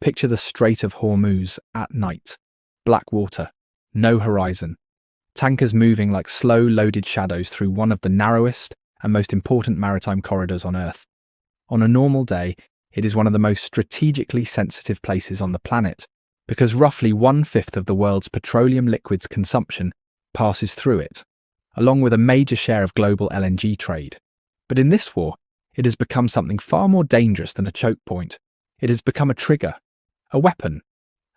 Picture the Strait of Hormuz at night. Black water, no horizon. Tankers moving like slow loaded shadows through one of the narrowest and most important maritime corridors on Earth. On a normal day, it is one of the most strategically sensitive places on the planet because roughly 1/5 of the world's petroleum liquids consumption passes through it, along with a major share of global LNG trade. But in this war, it has become something far more dangerous than a choke point. It has become a trigger, a weapon,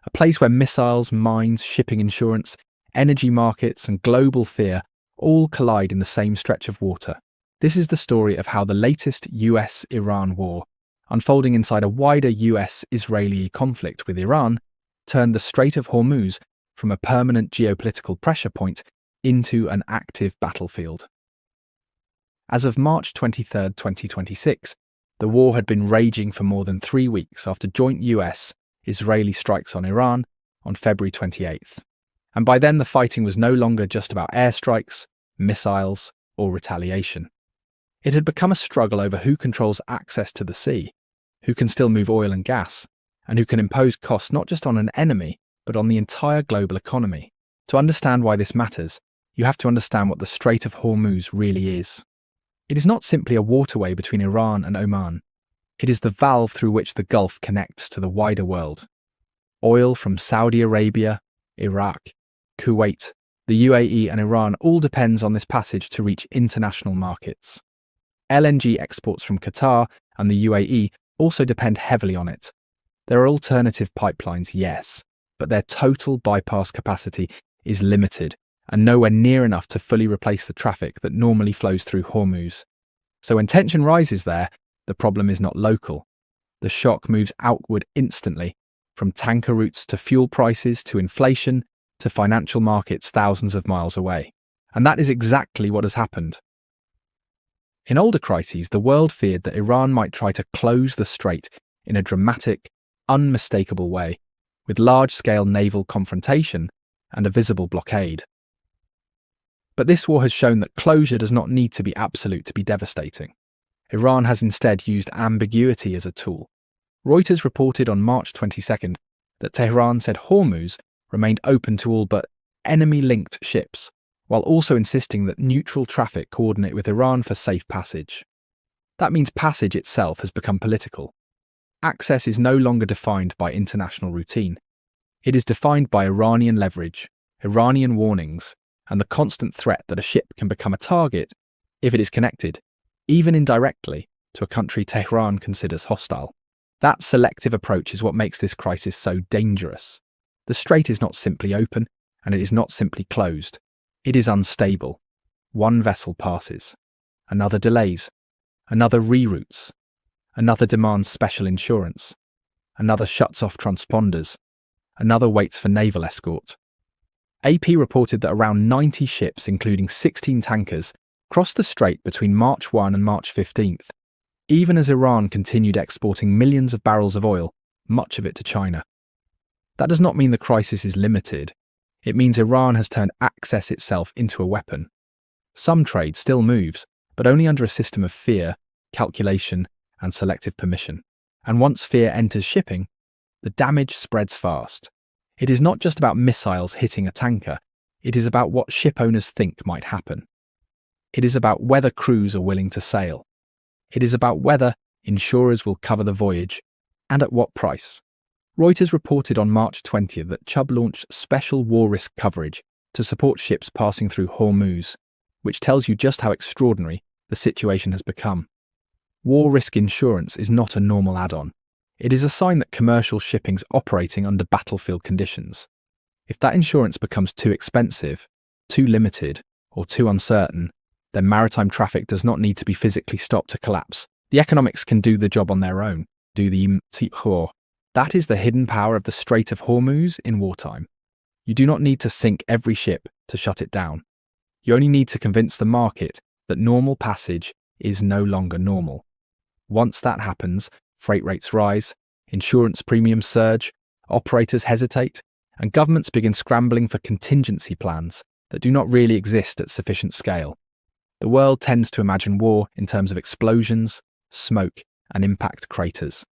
a place where missiles, mines, shipping insurance, energy markets, and global fear all collide in the same stretch of water. This is the story of how the latest U.S Iran war, unfolding inside a wider U.S Israeli conflict with Iran, turned the Strait of Hormuz from a permanent geopolitical pressure point into an active battlefield. As of March 23, 2026, the war had been raging for more than 3 weeks after joint U.S.-Israeli strikes on Iran on February 28th. And by then the fighting was no longer just about airstrikes, missiles, or retaliation. It had become a struggle over who controls access to the sea, who can still move oil and gas, and who can impose costs not just on an enemy, but on the entire global economy. To understand why this matters, you have to understand what the Strait of Hormuz really is. It is not simply a waterway between Iran and Oman. It is the valve through which the Gulf connects to the wider world. Oil from Saudi Arabia, Iraq, Kuwait, the UAE and Iran all depends on this passage to reach international markets. LNG exports from Qatar and the UAE also depend heavily on it. There are alternative pipelines, yes, but their total bypass capacity is limited and nowhere near enough to fully replace the traffic that normally flows through Hormuz. So when tension rises there, the problem is not local. The shock moves outward instantly, from tanker routes to fuel prices to inflation to financial markets thousands of miles away. And that is exactly what has happened. In older crises, the world feared that Iran might try to close the strait in a dramatic, unmistakable way, with large-scale naval confrontation and a visible blockade. But this war has shown that closure does not need to be absolute to be devastating. Iran has instead used ambiguity as a tool. Reuters reported on March 22nd that Tehran said Hormuz remained open to all but enemy-linked ships, while also insisting that neutral traffic coordinate with Iran for safe passage. That means passage itself has become political. Access is no longer defined by international routine. It is defined by Iranian leverage, Iranian warnings, and the constant threat that a ship can become a target if it is connected, even indirectly, to a country Tehran considers hostile. That selective approach is what makes this crisis so dangerous. The strait is not simply open, and it is not simply closed. It is unstable. One vessel passes. Another delays. Another reroutes. Another demands special insurance. Another shuts off transponders. Another waits for naval escort. AP reported that around 90 ships, including 16 tankers, crossed the strait between March 1 and March 15th, even as Iran continued exporting millions of barrels of oil, much of it to China. That does not mean the crisis is limited. It means Iran has turned access itself into a weapon. Some trade still moves, but only under a system of fear, calculation, and selective permission. And once fear enters shipping, the damage spreads fast. It is not just about missiles hitting a tanker, it is about what ship owners think might happen. It is about whether crews are willing to sail. It is about whether insurers will cover the voyage, and at what price. Reuters reported on March 20th that Chubb launched special war risk coverage to support ships passing through Hormuz, which tells you just how extraordinary the situation has become. War risk insurance is not a normal add-on. It is a sign that commercial shipping's operating under battlefield conditions. If that insurance becomes too expensive, too limited, or too uncertain, then maritime traffic does not need to be physically stopped to collapse. The economics can do the job on their own, do the imtihor. That is the hidden power of the Strait of Hormuz in wartime. You do not need to sink every ship to shut it down. You only need to convince the market that normal passage is no longer normal. Once that happens, freight rates rise, insurance premiums surge, operators hesitate, and governments begin scrambling for contingency plans that do not really exist at sufficient scale. The world tends to imagine war in terms of explosions, smoke, and impact craters.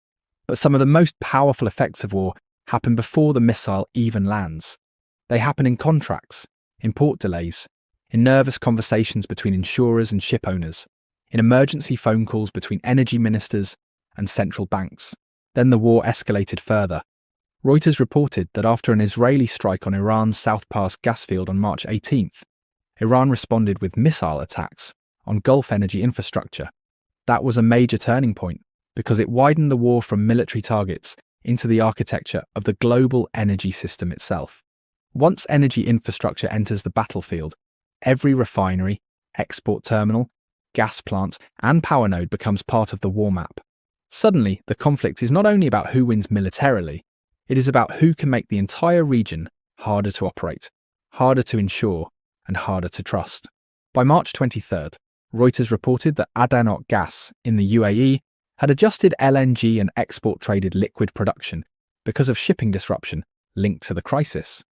But some of the most powerful effects of war happen before the missile even lands. They happen in contracts, in port delays, in nervous conversations between insurers and ship owners, in emergency phone calls between energy ministers and central banks. Then the war escalated further. Reuters reported that after an Israeli strike on Iran's South Pass gas field on March 18th, Iran responded with missile attacks on Gulf energy infrastructure. That was a major turning point because it widened the war from military targets into the architecture of the global energy system itself. Once energy infrastructure enters the battlefield, every refinery, export terminal, gas plant, and power node becomes part of the war map. Suddenly, the conflict is not only about who wins militarily, it is about who can make the entire region harder to operate, harder to insure, and harder to trust. By March 23rd, Reuters reported that ADNOC Gas in the UAE had adjusted LNG and export-traded liquid production because of shipping disruption linked to the crisis.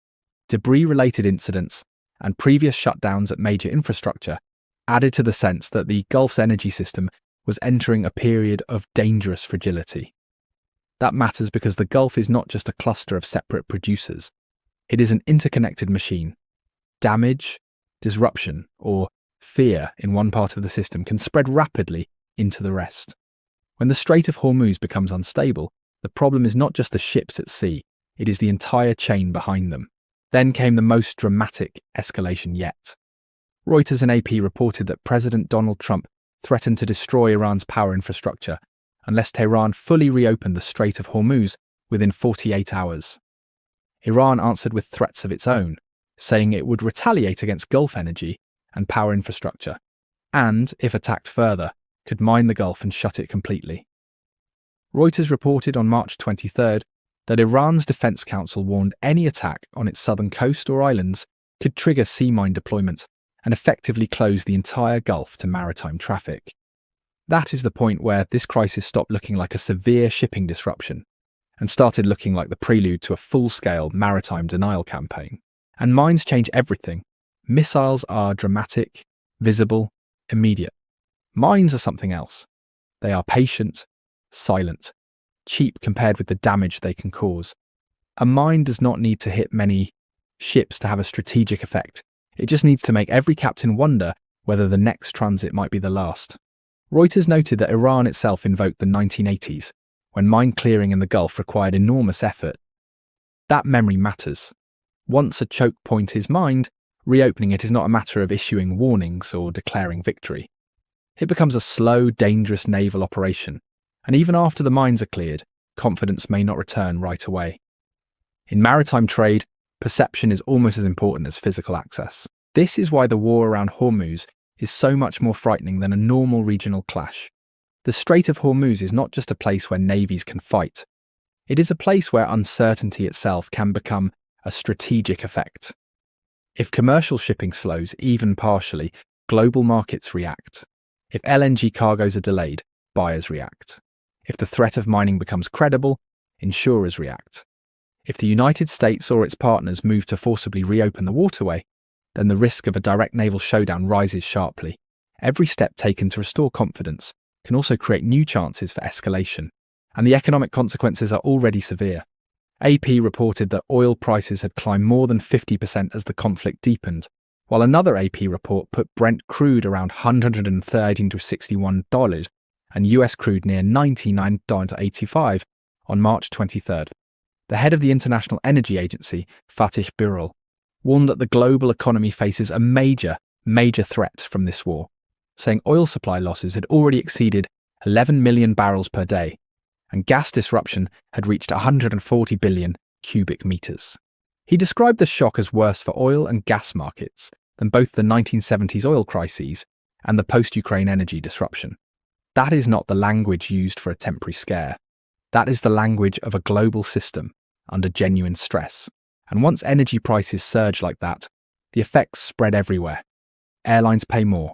Debris-related incidents and previous shutdowns at major infrastructure added to the sense that the Gulf's energy system was entering a period of dangerous fragility. That matters because the Gulf is not just a cluster of separate producers. It is an interconnected machine. Damage, disruption, or fear in one part of the system can spread rapidly into the rest. When the Strait of Hormuz becomes unstable, the problem is not just the ships at sea, it is the entire chain behind them. Then came the most dramatic escalation yet. Reuters and AP reported that President Donald Trump threatened to destroy Iran's power infrastructure unless Tehran fully reopened the Strait of Hormuz within 48 hours. Iran answered with threats of its own, saying it would retaliate against Gulf energy and power infrastructure, and, if attacked further, could mine the Gulf and shut it completely. Reuters reported on March 23rd that Iran's Defense Council warned any attack on its southern coast or islands could trigger sea mine deployment and effectively close the entire Gulf to maritime traffic. That is the point where this crisis stopped looking like a severe shipping disruption and started looking like the prelude to a full-scale maritime denial campaign. And mines change everything. Missiles are dramatic, visible, immediate. Mines are something else. They are patient, silent, cheap compared with the damage they can cause. A mine does not need to hit many ships to have a strategic effect. It just needs to make every captain wonder whether the next transit might be the last. Reuters noted that Iran itself invoked the 1980s, when mine clearing in the Gulf required enormous effort. That memory matters. Once a choke point is mined, reopening it is not a matter of issuing warnings or declaring victory. It becomes a slow, dangerous naval operation, and even after the mines are cleared, confidence may not return right away. In maritime trade, perception is almost as important as physical access. This is why the war around Hormuz is so much more frightening than a normal regional clash. The Strait of Hormuz is not just a place where navies can fight. It is a place where uncertainty itself can become a strategic effect. If commercial shipping slows, even partially, global markets react. If LNG cargoes are delayed, buyers react. If the threat of mining becomes credible, insurers react. If the United States or its partners move to forcibly reopen the waterway, then the risk of a direct naval showdown rises sharply. Every step taken to restore confidence can also create new chances for escalation, and the economic consequences are already severe. AP reported that oil prices had climbed more than 50% as the conflict deepened, while another AP report put Brent crude around $113 to $61 and US crude near $99 to $85 on March 23rd. The head of the International Energy Agency, Fatih Birol, warned that the global economy faces a major threat from this war, saying oil supply losses had already exceeded 11 million barrels per day, and gas disruption had reached 140 billion cubic meters. He described the shock as worse for oil and gas markets than both the 1970s oil crises and the post-Ukraine energy disruption. That is not the language used for a temporary scare. That is the language of a global system under genuine stress. And once energy prices surge like that, the effects spread everywhere. Airlines pay more,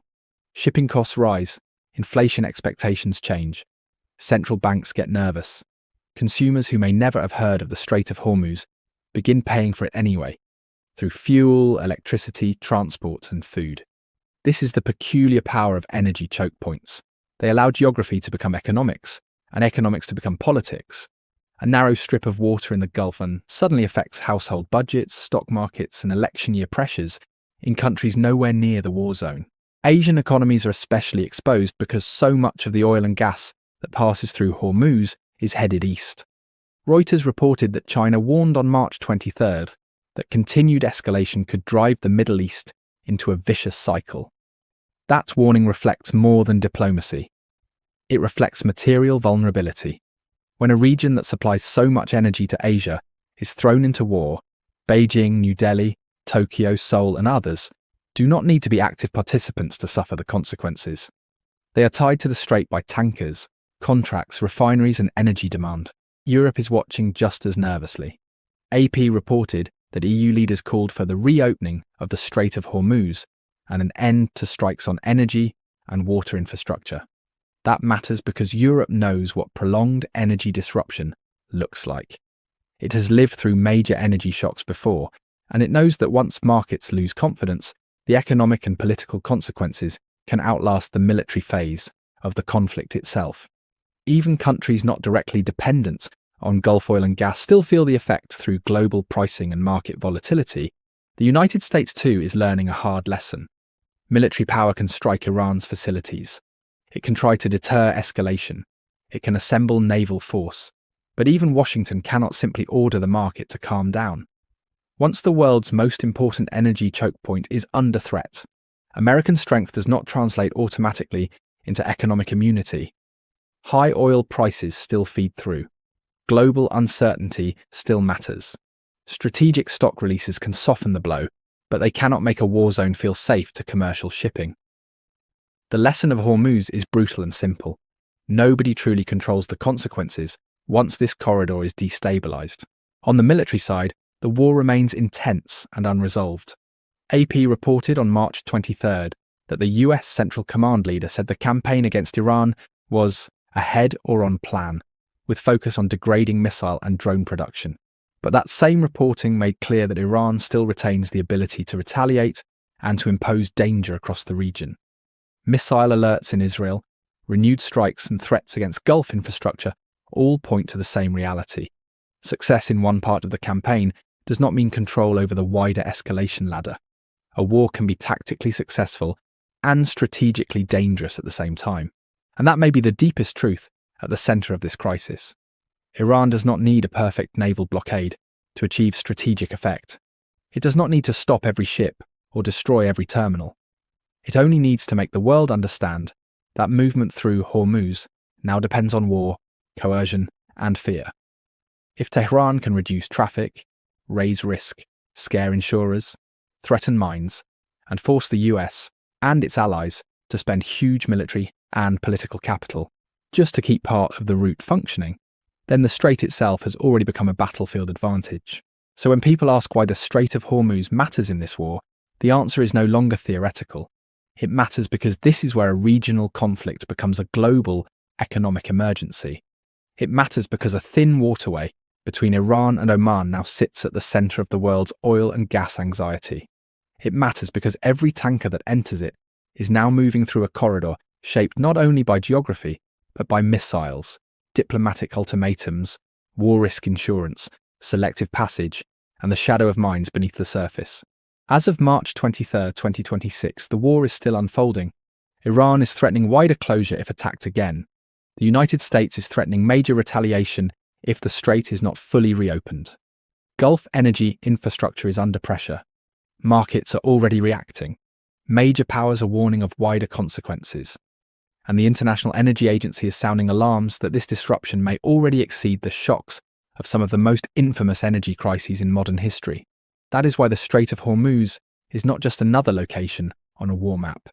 shipping costs rise, inflation expectations change, central banks get nervous. Consumers who may never have heard of the Strait of Hormuz begin paying for it anyway, through fuel, electricity, transport, and food. This is the peculiar power of energy choke points. They allow geography to become economics, and economics to become politics, A narrow strip of water in the Gulf and suddenly affects household budgets, stock markets, and election year pressures in countries nowhere near the war zone. Asian economies are especially exposed because so much of the oil and gas that passes through Hormuz is headed east. Reuters reported that China warned on March 23rd that continued escalation could drive the Middle East into a vicious cycle. That warning reflects more than diplomacy. It reflects material vulnerability. When a region that supplies so much energy to Asia is thrown into war, Beijing, New Delhi, Tokyo, Seoul, and others do not need to be active participants to suffer the consequences. They are tied to the strait by tankers, contracts, refineries, and energy demand. Europe is watching just as nervously. AP reported that EU leaders called for the reopening of the Strait of Hormuz and an end to strikes on energy and water infrastructure. That matters because Europe knows what prolonged energy disruption looks like. It has lived through major energy shocks before, and it knows that once markets lose confidence, the economic and political consequences can outlast the military phase of the conflict itself. Even countries not directly dependent on Gulf oil and gas still feel the effect through global pricing and market volatility. The United States too is learning a hard lesson. Military power can strike Iran's facilities. It can try to deter escalation. It can assemble naval force. But even Washington cannot simply order the market to calm down. Once the world's most important energy chokepoint is under threat, American strength does not translate automatically into economic immunity. High oil prices still feed through. Global uncertainty still matters. Strategic stock releases can soften the blow, but they cannot make a war zone feel safe to commercial shipping. The lesson of Hormuz is brutal and simple. Nobody truly controls the consequences once this corridor is destabilized. On the military side, the war remains intense and unresolved. AP reported on March 23rd that the U.S. Central Command leader said the campaign against Iran was ahead or on plan, with focus on degrading missile and drone production. But that same reporting made clear that Iran still retains the ability to retaliate and to impose danger across the region. Missile alerts in Israel, renewed strikes and threats against Gulf infrastructure all point to the same reality. Success in one part of the campaign does not mean control over the wider escalation ladder. A war can be tactically successful and strategically dangerous at the same time. And that may be the deepest truth at the centre of this crisis. Iran does not need a perfect naval blockade to achieve strategic effect. It does not need to stop every ship or destroy every terminal. It only needs to make the world understand that movement through Hormuz now depends on war, coercion, and fear. If Tehran can reduce traffic, raise risk, scare insurers, threaten mines, and force the US and its allies to spend huge military and political capital just to keep part of the route functioning, then the strait itself has already become a battlefield advantage. So when people ask why the Strait of Hormuz matters in this war, the answer is no longer theoretical. It matters because this is where a regional conflict becomes a global economic emergency. It matters because a thin waterway between Iran and Oman now sits at the centre of the world's oil and gas anxiety. It matters because every tanker that enters it is now moving through a corridor shaped not only by geography, but by missiles, diplomatic ultimatums, war risk insurance, selective passage, and the shadow of mines beneath the surface. As of March 23, 2026, the war is still unfolding. Iran is threatening wider closure if attacked again. The United States is threatening major retaliation if the strait is not fully reopened. Gulf energy infrastructure is under pressure. Markets are already reacting. Major powers are warning of wider consequences. And the International Energy Agency is sounding alarms that this disruption may already exceed the shocks of some of the most infamous energy crises in modern history. That is why the Strait of Hormuz is not just another location on a war map.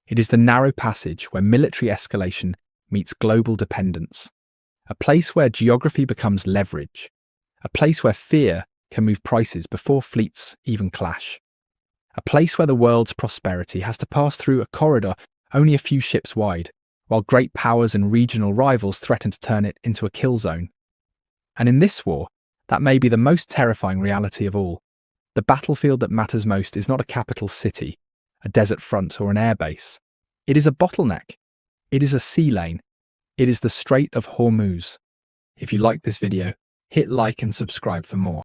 It is the narrow passage where military escalation meets global dependence. A place where geography becomes leverage. A place where fear can move prices before fleets even clash. A place where the world's prosperity has to pass through a corridor only a few ships wide, while great powers and regional rivals threaten to turn it into a kill zone. And in this war, that may be the most terrifying reality of all. The battlefield that matters most is not a capital city, a desert front, or an airbase. It is a bottleneck. It is a sea lane. It is the Strait of Hormuz. If you liked this video, Hit like and subscribe for more.